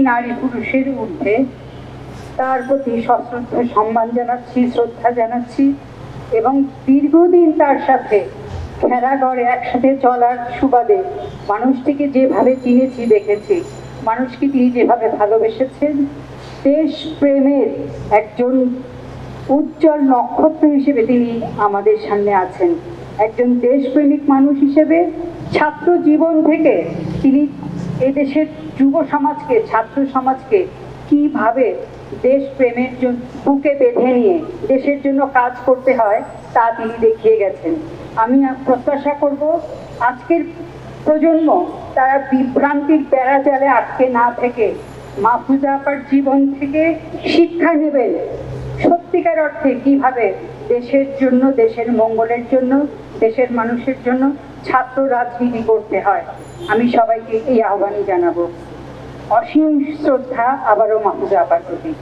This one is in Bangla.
নারী পুরুষের ঊর্ধ্বে, তার প্রতি সশ্রদ্ধ সম্মান জানাচ্ছি, শ্রদ্ধা জানাচ্ছি এবং দীর্ঘদিন তার সাথে খেলাঘরে একসাথে চলার সুবাদে মানুষটিকে যেভাবে চিনেছি, দেখেছি, মানুষকে তিনি যেভাবে ভালোবেসেছেন, দেশ প্রেমের একজন উজ্জ্বল নক্ষত্র হিসেবে তিনি আমাদের সামনে আছেন। একজন দেশপ্রেমিক মানুষ হিসেবে ছাত্র জীবন থেকে তিনি এদেশের যুব সমাজকে, ছাত্র সমাজকে কিভাবে দেশপ্রেমের জন্য বুকে বেঁধে নিয়ে দেশের জন্য কাজ করতে হয় তা তিনি দেখিয়ে গেছেন। আমি প্রত্যাশা করব আজকের প্রজন্ম তারা বিভ্রান্তির বেড়াজালে আটকে না থেকে মাহফুজা আপার জীবন থেকে শিক্ষা নেবেন, সত্যিকার অর্থে কিভাবে দেশের জন্য, দেশের মঙ্গলের জন্য, দেশের মানুষের জন্য ছাত্র রাজনীতি করতে হয়। আমি সবাইকে এই আহ্বানই জানাবো। অসীম শ্রদ্ধা আবারও মাহফুজা আপার প্রতি।